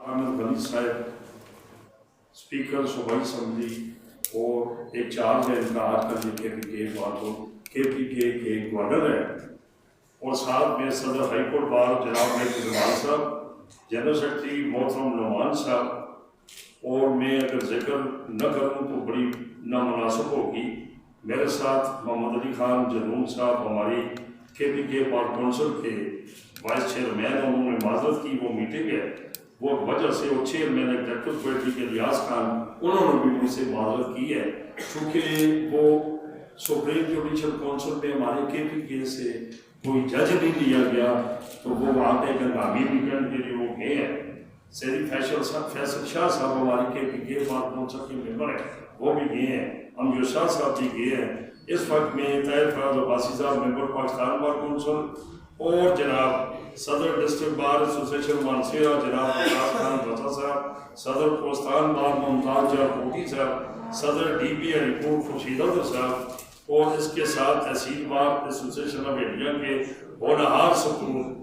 احمد غنی صاحب اسپیکر صوبائی اسمبلی اور ایک چارج ہے ان کا آج کل کے پی کے گورنر ہے، اور ساتھ میں صدر ہائی کورٹ بار جناب مہدی جمال صاحب، جنرل سیکرٹری محترم نعمان صاحب، اور میں اگر ذکر نہ کروں تو بڑی نامناسب ہوگی، میرے ساتھ محمد علی خان جنون صاحب ہماری کے بار کونسل کے وائس چیئرمین، انہوں نے معذرت کی، وہ میٹنگ ہے وہ وجہ سے وہ چیئرمین ایگزیکٹو کمیٹی کے ریاض خان، انہوں نے بھی مجھ سے معذرت کی ہے چونکہ وہ سپریم جوڈیشل کونسل میں ہمارے کے سے کوئی جج نہیں لیا گیا، تو وہ وہاں پہ ایک ہنگامی ویکینڈ کے لیے وہ گئے ہیں۔ سیری فیصل شاہ صاحب ہمارے کے بار کونسل کے ممبر ہیں، وہ بھی گئے ہیں، امجد شاہ صاحب بھی گئے ہیں۔ اس وقت میں طاہر فیاض عباسی صاحب ممبر پاکستان بار کونسل، اور جناب صدر ڈسٹرکٹ بار ایسوسیشن مانسیرہ جناب فیاض خان رضا صاحب، صدر کوستان بار ممتاز جار کوٹی صاحب، صدر ڈی پی علی پور خورشید احمد صاحب، اور اس کے ساتھ تحصیل بار ایسوسیشن آف انڈیا کے ہونہار ستون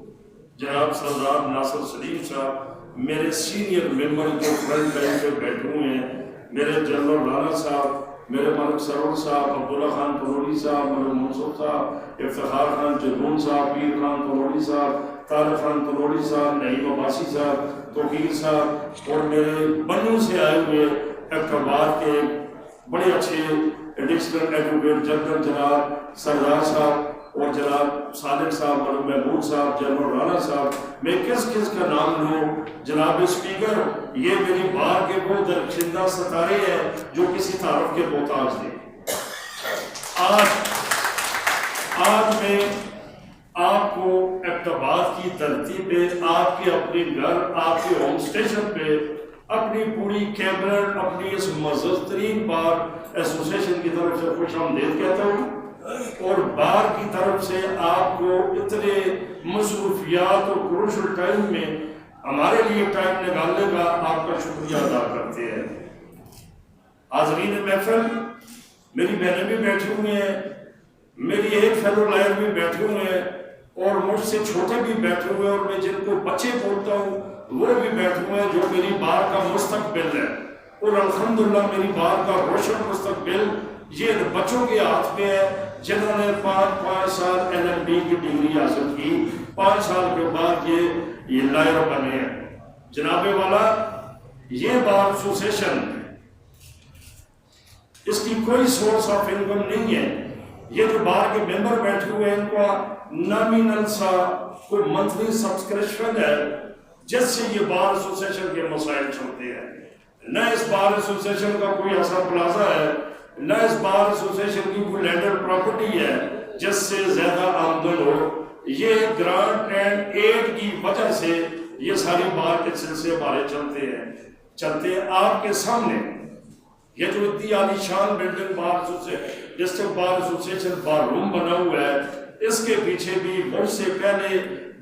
جناب سردار ناصر سلیم صاحب، میرے سینئر ممبر جو فرنٹ لائن پہ بیٹھے ہوئے ہیں، میرے جنرل رانا صاحب، میرے ملک سرور صاحب، عبداللہ خان تلوڑی صاحب، ملک منصف صاحب، افتخار خان جدون صاحب، پیر خان تلوڑی صاحب، طارق خان تلوڑی صاحب، نعیم عباسی صاحب، توقیر صاحب، اور میرے بنوں سے آئے ہوئے اقتبار کے بڑے اچھے ایڈیشنل ایڈوکیٹ جنرل جناب سردار صاحب، اور جناب صادق صاحب، ملک محمود صاحب، جنرل رانا صاحب، میں کس کا نام لوں؟ جناب اسپیکر، یہ میری بار کے وہ درخشندہ ستارے ہیں جو کسی تعارف کے محتاج تھے۔ آج میں آپ کو اقتبار کی دھرتی پہ، آپ کے اپنے گھر، آپ کے ہوم اسٹیشن پہ، اپنی پوری کیبنٹ، اپنی اس معزز ترین بار ایسوسیشن کی طرف سے خوش آمدید کہتا ہوں، اور بار کی طرف سے آپ کو اتنے مصروفیات اور کروشل ٹائم میں ہمارے لیے ٹائم نکالنے کا آپ کا شکریہ ادا کرتے ہیں۔ حاضرین محفل، میری بہنیں بھی بیٹھی ہوئی ہیں، میری ایک فیلو لائر بھی بیٹھے ہوئے ہیں، اور مجھ سے چھوٹے بھی بیٹھے ہوئے ہیں، اور میں جن کو بچے بولتا ہوں وہ بھی بیٹھے ہوئے ہیں، جو میری بار کا مستقبل ہے، اور الحمدللہ میری بار کا روشن مستقبل یہ بچوں کے ہاتھ میں ہے جنہوں نے 5 سال LLB کی ڈگری حاصل کی، 5 سال کے بعد یہ لائر بنے ہیں۔ جناب والا، یہ بار ایسوسیشن اس کی کوئی سورس آف انکم نہیں ہے، یہ جو بار کے ممبر بیٹھے ہوئے ہیں ان کا نامینل سا کوئی منتھلی سبسکرپشن ہے جس سے یہ بار ایسوسیشن کے مسائل چلتے ہیں۔ نہ اس بار ایسوسیشن کا کوئی ایسا پلازا ہے، نہ اس بار ایسوسیشن کی کوئی لینڈر پراپرٹی ہے جس سے زیادہ آمدن ہو۔ یہ گرانٹ اینڈ ایڈ کی وجہ سے یہ ساری بار کے سلسلے ہمارے چلتے ہیں آپ کے سامنے۔ یہ جو اتنی عالی شان بلڈنگ بار ڈسٹرکٹ بار ایسوسیشن بار روم بنا ہوا ہے، اس کے پیچھے بھی مجھ سے پہلے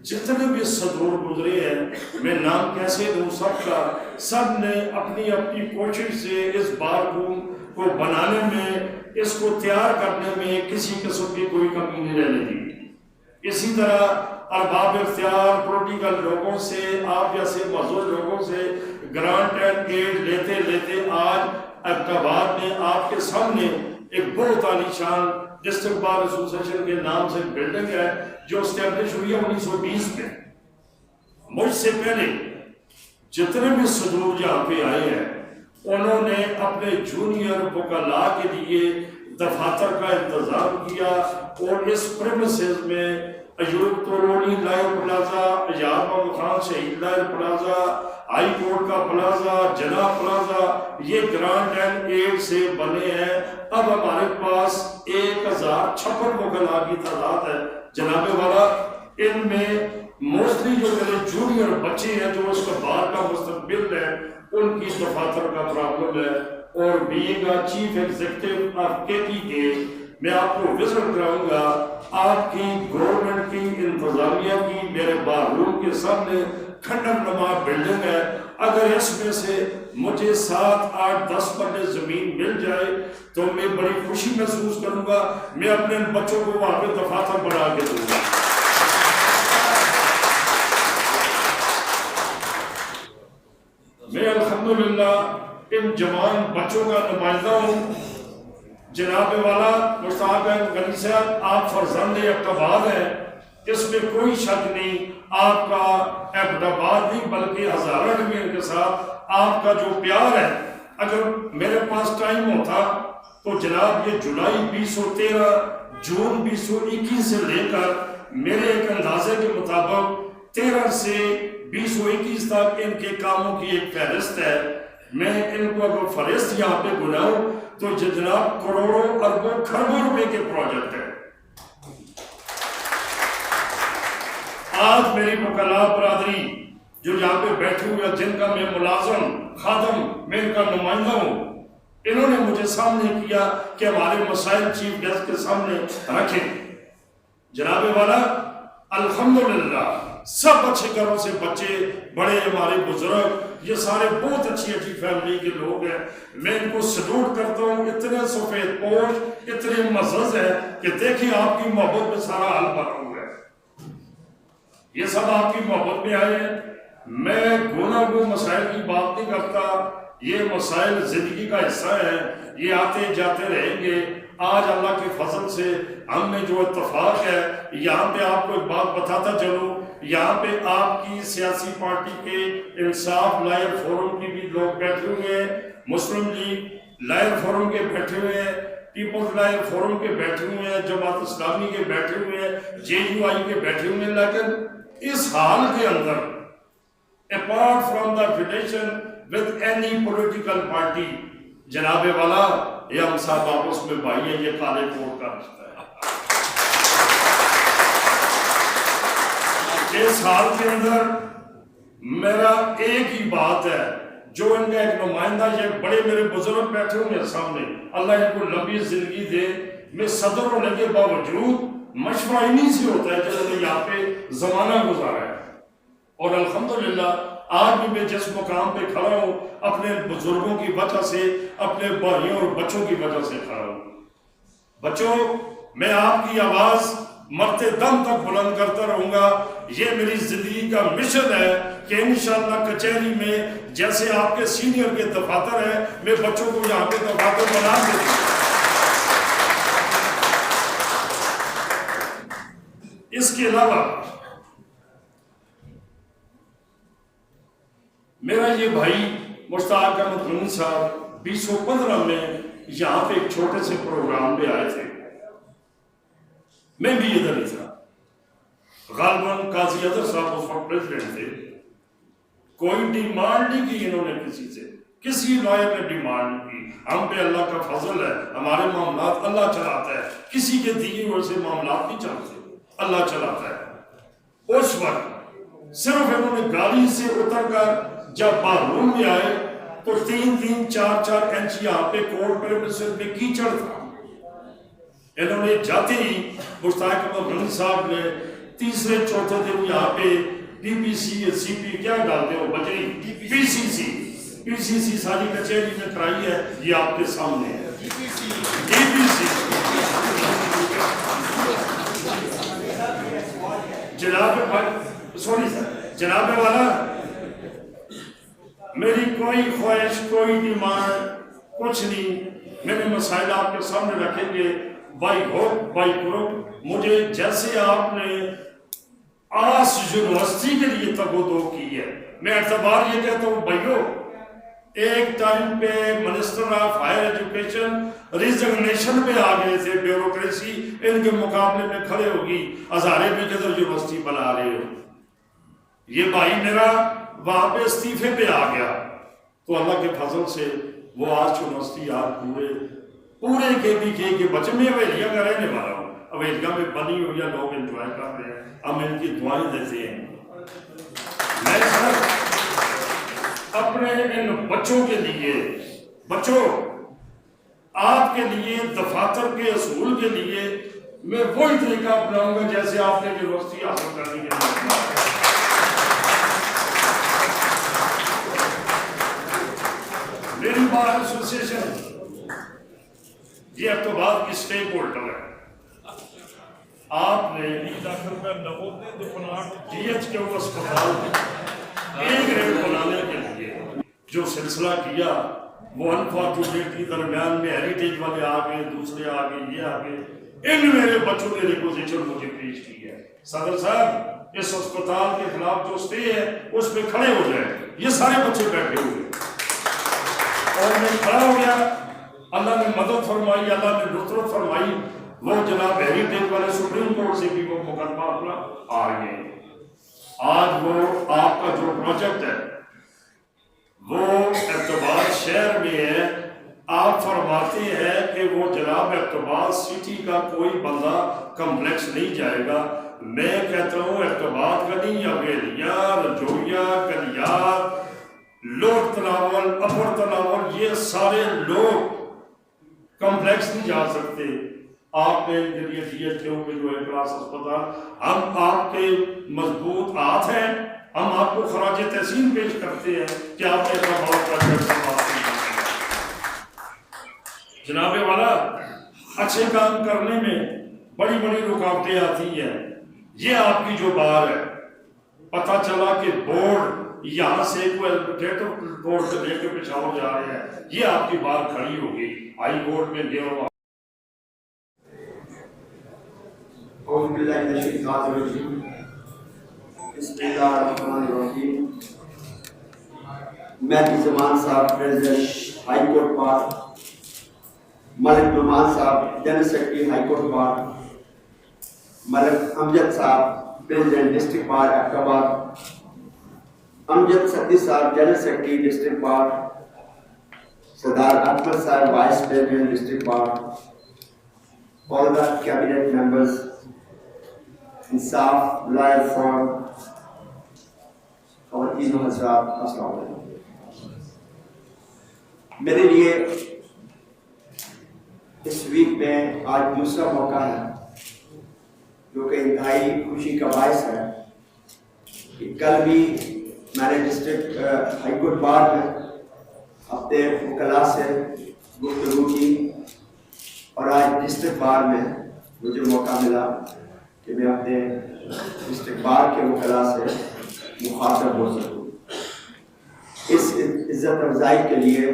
جتنے بھی صدور گزرے ہیں، میں نام کیسے دوں سب کا، سب نے اپنی اپنی کوشش سے اس بار روم کو بنانے میں، اس کو تیار کرنے میں کسی قسم کی کوئی کمی نہیں رہنے دی۔ اسی طرح ارباب اختیار پولیٹیکل لوگوں سے، آپ جیسے معزز لوگوں سے گرانٹ اینڈ ایڈ لیتے لیتے آج اقتبار میں آپ کے سامنے ایک بہت عالی شان ڈسٹرکٹ بار ایسوسیشن کے نام سے بلڈنگ ہے جو اسٹیبلش ہوئی ہے 1920 میں۔ مجھ سے پہلے جتنے بھی صدور یہاں پہ آئے ہیں انہوں نے اپنے جونیئر وکلاء کے لیے دفاتر کا انتظام کیا، اور اس پریمیسز میں ایوب تورونی لائر پلازا، ایاب محمد خان شہید لائر پلازا، ہائی کورٹ کا پلازا، جناح پلازا، یہ گرانٹ اینڈ ایڈ سے بنے ہیں۔ اب ہمارے پاس 1056 وکلاء کی تعداد ہے۔ جناب والا، ان میں موسٹلی جو میرے جونیئر بچے ہیں جو اس کا بار کا مستقبل ہے، ان کی دفاتر کا پرابلم ہے، اور بینگ چیف ایگزیکٹو آف کے میں آپ کو وزٹ کراؤں گا۔ آپ کی گورنمنٹ کی انتظامیہ کی میرے بار روم کے سامنے کھنڈر نما بلڈنگ ہے، اگر اس میں سے مجھے 7، 8، 10 پنے زمین مل جائے تو میں بڑی خوشی محسوس کروں گا، میں اپنے بچوں کو وہاں پہ دفاتر بنا کے دوں گا۔ الحمدللہ ان جوان بچوں کا نمائندہ ہوں. جناب والا مشتاق احمد غنی صاحب آپ فرزند ایبٹ ہیں، اس میں کوئی شک نہیں. آپ کا ایبٹ نہیں بلکہ ہزارہ ڈویژن کے ساتھ آپ کا جو پیار ہے، اگر میرے پاس ٹائم ہوتا تو جناب یہ جولائی 2013 جون 2021 سے لے کر میرے ایک اندازے کے مطابق 13 سے 2021 تک ان کے کاموں کی ایک فہرست ہے. میں ان کو اگر فہرست یہاں پہ گناؤں تو جناب کروڑوں اربوں کھربوں روپے کے پروجیکٹ ہے. آج میری وکلاء برادری جو یہاں پہ بیٹھے ہوئے جن کا میں ملازم خادم میں ان کا نمائندہ ہوں، انہوں نے مجھے سامنے کیا کہ ہمارے مسائل چیف گیسٹ کے سامنے رکھیں. جناب والا الحمدللہ سب اچھے گھروں سے بچے بڑے، ہمارے بزرگ، یہ سارے بہت اچھی فیملی کے لوگ ہیں. میں ان کو سلوٹ کرتا ہوں. اتنے سفید پوش، اتنے معزز ہیں کہ دیکھیں آپ کی محبت میں سارا حل بنا ہوا ہے. یہ سب آپ کی محبت میں آئے ہیں. میں گناہ مسائل کی بات نہیں کرتا، یہ مسائل زندگی کا حصہ ہے، یہ آتے جاتے رہیں گے. آج اللہ کے فضل سے ہم میں جو اتفاق ہے، یہاں پہ آپ کو ایک بات بتاتا چلوں، یہاں پہ آپ کی سیاسی پارٹی کے انصاف لائر فورم کی بھی لوگ بیٹھے ہوئے ہیں، مسلم لیگ لائر فورم کے بیٹھے ہوئے ہیں، پیپلز لائر فورم کے بیٹھے ہوئے ہیں، جماعت اسلامی کے بیٹھے ہوئے ہیں، JUI کے بیٹھے ہوئے ہیں. لیکن اس حال کے اندر apart from the relation with any political party، جناب والا یہ ہم صاحب آپس میں بھائی ہیں، یہ کالے کوٹ کا رشتہ ہے. اس حال کے اندر میرا ایک ہی بات ہے، جو ان کا ایک نمائندہ، یہ بڑے میرے بزرگ بیٹھے ہوئے سامنے، اللہ ان کو لمبی زندگی دے. میں صدر ہونے کے باوجود مشورہ انہی سے ہوتا ہے جنہوں نے یہاں پہ زمانہ گزارا ہے. اور الحمدللہ آج بھی میں جس مقام پہ کھڑا ہوں اپنے بزرگوں کی وجہ سے، اپنے بھائیوں اور بچوں کی وجہ سے کھڑا ہوں. بچوں، میں آپ کی آواز مرتے دم تک بلند کرتا رہوں گا. یہ میری زندگی کا مشن ہے کہ انشاءاللہ کچہری میں جیسے آپ کے سینئر کے دفاتر ہیں، میں بچوں کو یہاں پہ دفاتر بنا دیتا ہوں. اس کے علاوہ میرا یہ بھائی مشتاق احمد غنی صاحب 2015 میں یہاں پہ ایک چھوٹے سے پروگرام پہ آئے تھے. میں بھی ادھر ہی تھا. غالباً قاضی اظہر صاحب اس وقت پریزیڈنٹ تھے. کوئی ڈیمانڈ نہیں کی انہوں نے کسی سے، کسی لائر نے ڈیمانڈ نہیں کی. ہم پہ اللہ کا فضل ہے، ہمارے معاملات اللہ چلاتا ہے، کسی کے دیے ہوئے سے معاملات نہیں چلتے، اللہ چلاتا ہے. اس وقت صرف انہوں نے گاڑی سے اتر کر جب بار روم میں آئے تو 3-4 انچ یہاں پہ کورٹ پریمیسز میں کیچڑ تھا. انہوں نے جاتے ہی مشتاق احمد غنی صاحب نے تیسرے چوتھے دن یہاں پہ PPC کیا ڈالتے ہو بجری PCC ساری کچہری میں کرائی ہے. یہ آپ کے سامنے ہے DPC. جناب والا میری کوئی خواہش، کوئی ڈیمانڈ کچھ نہیں. میرے مسائل آپ کے سامنے رکھیں گے بائی ہوپ بائی گروپ. مجھے جیسے آپ نے آس یونیورسٹی کے لیے تگودو کی ہے، میں اعتبار یہ کہتا ہوں بھائیو، ایک ٹائم پہ minister of higher education resignation پہ آ گئے تھے، بیوروکریسی ان کے مقابلے میں کھڑے ہوگی، ہزارے میں کدھر یونیورسٹی بنا رہے ہو. یہ بھائی میرا وہاں پہ استعفے پہ آ گیا تو اللہ کے فضل سے وہ آج یونیورسٹی آج پورے کے کے بچے. میں اویلیاں کا رہنے والا ہوں، اویلیاں میں بنی ہوئی ہے، لوگ انجوائے کر رہے ہیں، ہم ان کی دعائیں دیتے ہیں. میں سر اپنے ان بچوں کے لیے، بچوں آپ کے لیے دفاتر کے اصول کے لیے میں وہی طریقہ اپناؤں گا جیسے آپ نے یونیورسٹی حاصل کرنے کے لیے. میری بار ایسوسیشن یہ اعتبار کی سٹیک ہولڈر ہے. آپ نے DH کے اسپتال میں ایک ریٹ بنانے کے لیے جو سلسلہ کیا وہ انفارچونیٹ کی درمیان میں ہیریٹیج والے آ گئے، دوسرے آ گئے، یہ آ گئے، ان میرے بچوں نے ریپوزیشن مجھے پیش کی ہے، صدر صاحب اس اسپتال کے خلاف جو سٹے ہے اس پہ کھڑے ہو جائے، یہ سارے بچے بیٹھے ہوئے اور میں کھڑا ہو گیا، اللہ نے مدد فرمائی، اللہ نے نصرت فرمائی، وہ جناب ہیریٹیج والے سپریم کورٹ سے بھی وہ مقدمہ اپنا آ گئے۔ آج وہ آپ کا جو پروجیکٹ ہے وہ اقتباس شہر میں ہے، آپ فرماتے ہیں کہ وہ جناب اقتباس سٹی کا کوئی بندہ کمپلیکس نہیں جائے گا، میں کہتا ہوں اقتباس کا نہیں، اویلیہ، رجویہ، کلیات، لوٹ تناول، اپر تناول، یہ سارے لوگ کمپلیکس نہیں جا سکتے۔ آپ نے ان کے لیے ڈی ایچ او میں جو ہے کلاس اسپتال، ہم آپ کے مضبوط ہاتھ ہیں، ہم آپ کو خراج تحسین پیش کرتے ہیں کہ آپ نے اتنا بڑا پروجیکٹ جناب والا، اچھے کام کرنے میں بڑی بڑی رکاوٹیں آتی ہیں، یہ آپ کی جو بار ہے، پتہ چلا کہ بورڈ یہاں سے کوئی ایڈوکیٹر بورڈ سے لے کے پشاور جا رہے ہیں، یہ آپ کی بار کھڑی ہوگی ہائی کورٹ میں گئے ہو۔ اعوذ باللہ من الشیطان الرجیم، بسم اللہ الرحمن الرحیم۔ مہدی زمان صاحب president high court bar, Malik Nauman صاحب general secretary high court bar, Malik Amjad صاحب پریزیڈنٹ ڈسٹرکٹ بار ایبٹ آباد، امجد صدیق صاحب جنرل سیکرٹری ڈسٹرکٹ بار، سردار احمد صاحب vice president district bar, all the cabinet members, انصاف لائر فارم، خواتین و حضرات، السلام علیکم۔ میرے لیے اس ویک میں آج دوسرا موقع ہے جو کہ انتہائی خوشی کا باعث ہے کہ کل بھی میں نے ڈسٹرکٹ ہائی کورٹ بار میں اپنے وکلاء سے گفتگو کی، اور آج ڈسٹرکٹ بار میں مجھے موقع ملا کہ میں اپنے ڈسٹرکٹ بار کے وکلاء سے مخاطب ہو سکوں۔ اس عزت افزائی کے لیے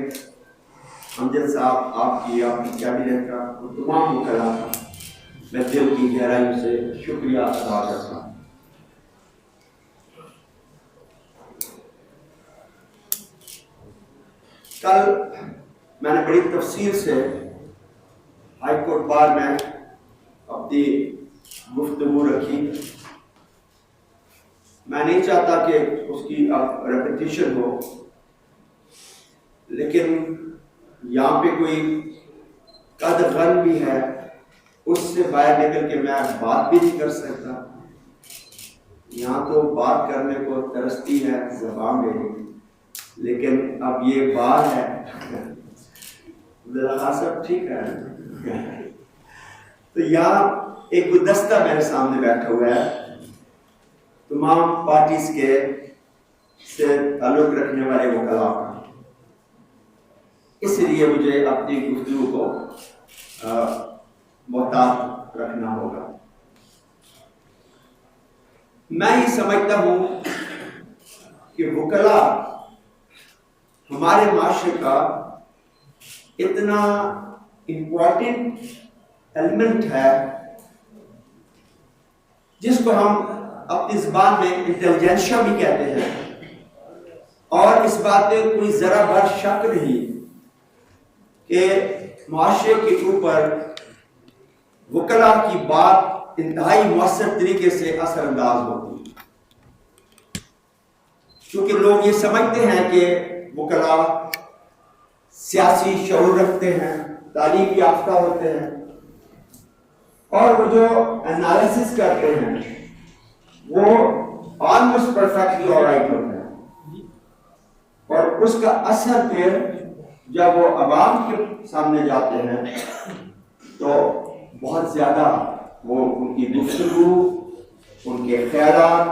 امجد صاحب، آپ کی کیبنٹ کا اور تمام وکلاء کا میں دل کی گہرائیوں سے شکریہ ادا کرتا ہوں۔ کل میں نے بڑی تفصیل سے ہائی کورٹ بار میں اپنی گفتگو رکھی، میں نہیں چاہتا کہ اس کی اب ریپیٹیشن ہو، لیکن یہاں پہ کوئی قد غن بھی ہے، اس سے باہر نکل کے میں بات بھی نہیں کر سکتا۔ یہاں تو بات کرنے کو ترستی ہے زبان میں، لیکن اب یہ بات ہے، سب ٹھیک ہے۔ تو یہاں ایک گلدستہ میرے سامنے بیٹھا ہوا ہے، تمام پارٹیز کے سے تعلق رکھنے والے وکلاء کا، اس لیے مجھے اپنی گفتگو کو محتاط رکھنا ہوگا۔ میں یہ سمجھتا ہوں کہ وکلاء ہمارے معاشرے کا اتنا امپورٹنٹ ایلیمنٹ ہے جس کو ہم اپنی زبان میں انٹیلیجنشیا بھی کہتے ہیں، اور اس بات میں کوئی ذرا بھر شک نہیں کہ معاشرے کے اوپر وکلاء کی بات انتہائی مؤثر طریقے سے اثر انداز ہوتی ہے، کیونکہ لوگ یہ سمجھتے ہیں کہ وکلاء سیاسی شعور رکھتے ہیں، تعلیم یافتہ ہوتے ہیں، اور وہ جو انالیسس کرتے ہیں وہ آلموسٹ پرفیکٹلی آلرائٹ ہوتے ہیں، اور اس کا اثر پھر جب وہ عوام کے سامنے جاتے ہیں تو بہت زیادہ وہ ان کی گفتگو، ان کے خیالات،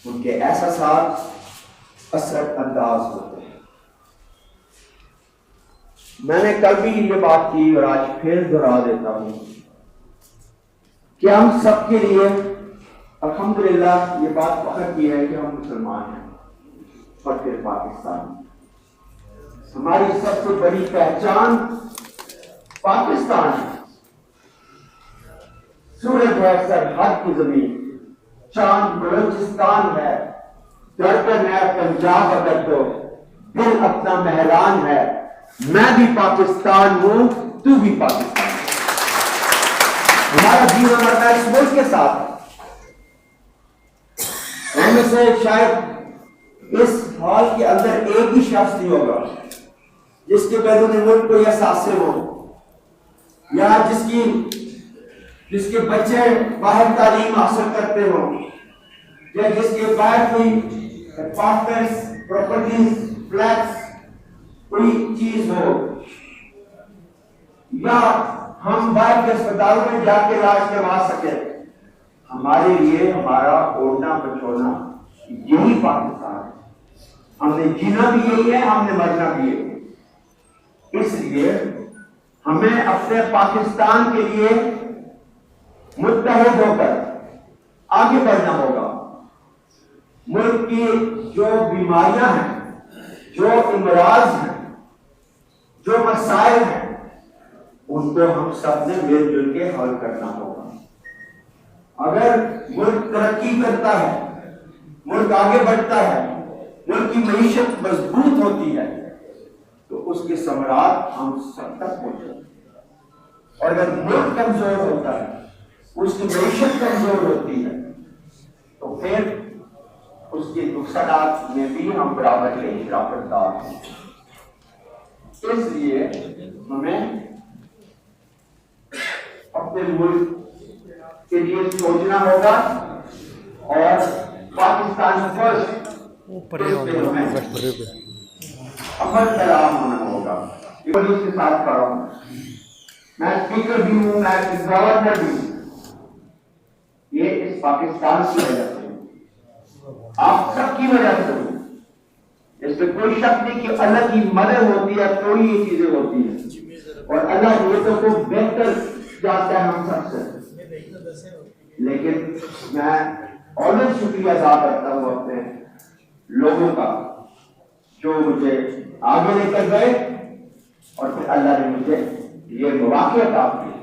ان کے احساسات اثر انداز ہوتے ہیں۔ میں نے کل بھی یہ بات کی اور آج پھر دہرا دیتا ہوں کہ ہم سب کے لیے الحمدللہ یہ بات فخر کی ہے کہ ہم مسلمان ہیں، اور پھر پاکستان۔ ہماری سب سے بڑی پہچان پاکستان ہے. سورج ہے سرحد کی زمین, چاند بلوچستان ہے, دھڑکن ہے پنجاب اگر تو دل اپنا مہران ہے. میں بھی پاکستان ہوں, تو بھی پاکستان. ہمارا جیون مرنا اس ملک کے ساتھ ہے. ہم میں سے شاید اس ہال کے اندر ایک بھی شخص نہیں ہوگا جس کے بیرون ملک کوئی احساس ہو, یا جس کے بچے باہر تعلیم حاصل کرتے ہوں, یا جس کے باہر کوئی اپارٹمنٹس, پراپرٹیز, فلیٹس کوئی چیز ہو, یا ہم باہر کے اسپتالوں میں جا کے علاج کروا سکیں. ہمارے لیے ہمارا اوڑھنا بچونا یہی پاکستان ہے. ہم نے جینا بھی یہی ہے, ہم نے مرنا بھی یہی ہے. اس لیے ہمیں اپنے پاکستان کے لیے متحد ہو کر آگے بڑھنا ہوگا. ملک کی جو بیماریاں ہیں, جو امراض ہیں, جو مسائل ہیں, ان کو ہم سب نے مل جل کے حل کرنا ہوگا. اگر ملک ترقی کرتا ہے, ملک آگے بڑھتا ہے, ملک کی معیشت مضبوط ہوتی ہے, تو اس کے ثمرات ہم سب تک پہنچتے ہیں. اور اگر ملک کمزور ہوتا ہے, اس کی معیشت کمزور ہوتی ہے, تو پھر اس کے نقصانات میں بھی ہم برابر کے شراکتدار ہیں. اس لیے ہمیں اپنے ملک کے لیے سوچنا ہوگا اور پاکستان فرسٹ عمل پیرا ہونا ہوگا. اس کے ساتھ کھڑا ہوں, میں اسپیکر بھی ہوں, میں گورنر بھی ہوں. یہ اس پاکستان کی وجہ سے, آپ سب کی وجہ سے ہوں. اس میں کوئی شک نہیں کہ اللہ کی مدد ہوتی ہے تو ہی یہ چیزیں ہوتی ہیں, اور اللہ یہ تو بہتر جانتا ہے ہم سب سے. لیکن میں اور شکریہ ادا کرتا ہوں اپنے لوگوں کا جو مجھے آگے لے کر گئے, اور پھر اللہ نے مجھے یہ مواقع عطا کیے,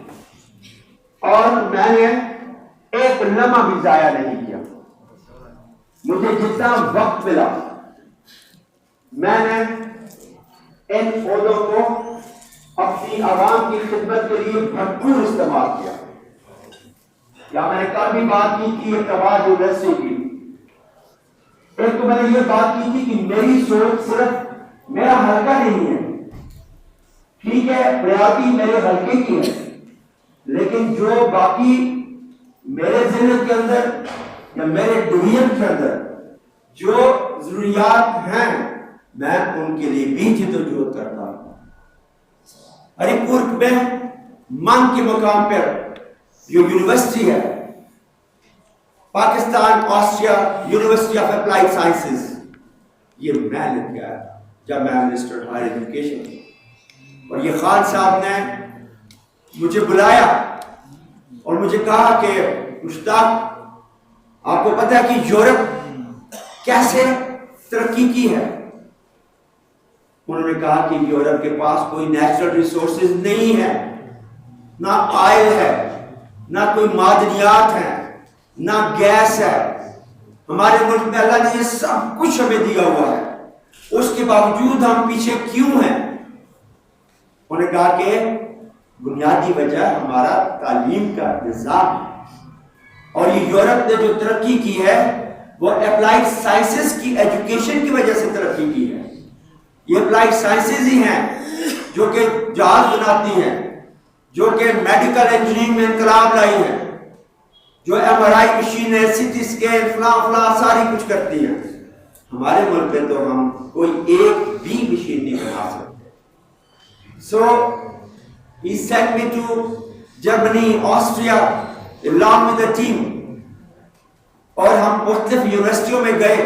اور میں نے ایک لمحہ بھی ضائع نہیں کیا. مجھے جتنا وقت ملا میں نے ان عہدوں کو اپنی عوام کی خدمت کے لیے بھرپور استعمال کیا. یا میں نے کل بھی بات کی کہ اتباع یونیورسٹی کی, ایک تو میں نے یہ بات کی تھی کہ میری سوچ صرف میرا حلقہ نہیں ہے, ٹھیک ہے پریاتی میرے حلقے کی ہے, لیکن جو باقی میرے ذہن کے اندر یا میرے ڈویژن کے اندر جو ضروریات ہیں, میں ان کے لیے بھی جدوجہد کرتا ہوں. ہری پور میں من کے مقام پر جو یونیورسٹی ہے, Pakistan Austria university of applied sciences, یہ میں نے کیا جب میں منسٹر ہائر ایجوکیشن, اور یہ خان صاحب نے مجھے بلایا اور مجھے کہا کہ مشتاق آپ کو پتہ ہے کہ یورپ کیسے ترقی کی ہے. انہوں نے کہا کہ یورپ کے پاس کوئی نیچرل ریسورسز نہیں ہے, نہ آئل ہے, نہ کوئی معدنیات ہیں, نہ گیس ہے. ہمارے ملک میں اللہ نے یہ سب کچھ ہمیں دیا ہوا ہے, اس کے باوجود ہم پیچھے کیوں ہیں؟ انہوں نے کہا کہ بنیادی وجہ ہمارا تعلیم کا نظام ہے, اور یہ یورپ نے جو ترقی کی ہے وہ اپلائیڈ سائنسز کی ایجوکیشن کی وجہ سے ترقی کی ہے. یہ اپلائیڈ سائنسز ہی ہیں جو کہ جہاز بناتی ہیں, جو کہ میڈیکل انجینئرنگ میں انقلاب لائی ہیں, جو ایم آر آئی مشینیں, سی ٹی اسکین, فلاں ساری کچھ کرتی ہیں. ہمارے ملک میں تو ہم کوئی ایک بھی مشین نہیں بنا سکتے. سو he sent me to Germany, Austria along with the team, اور ہم مختلف یونیورسٹیوں میں گئے,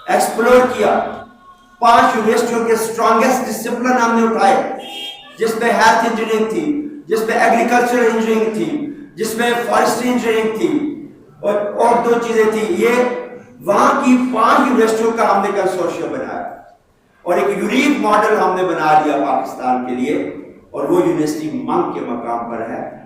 ایکسپلور کیا. 5 یونیورسٹیوں کے اسٹرانگیسٹ ڈسپلن ہم نے اٹھائے, جس میں ہیلتھ انجینئرنگ تھی, جس میں ایگریکلچر انجینئرنگ تھی, جس میں فارسٹری انجینئرنگ تھی, اور 2 چیزیں تھی. یہ وہاں کی 5 یونیورسٹیوں کا ہم نے کنسورشیم بنایا. اور ایک یونیک ماڈل ہم نے بنا لیا پاکستان کے لیے، اور وہ یونیورسٹی منگ کے مقام پر ہے۔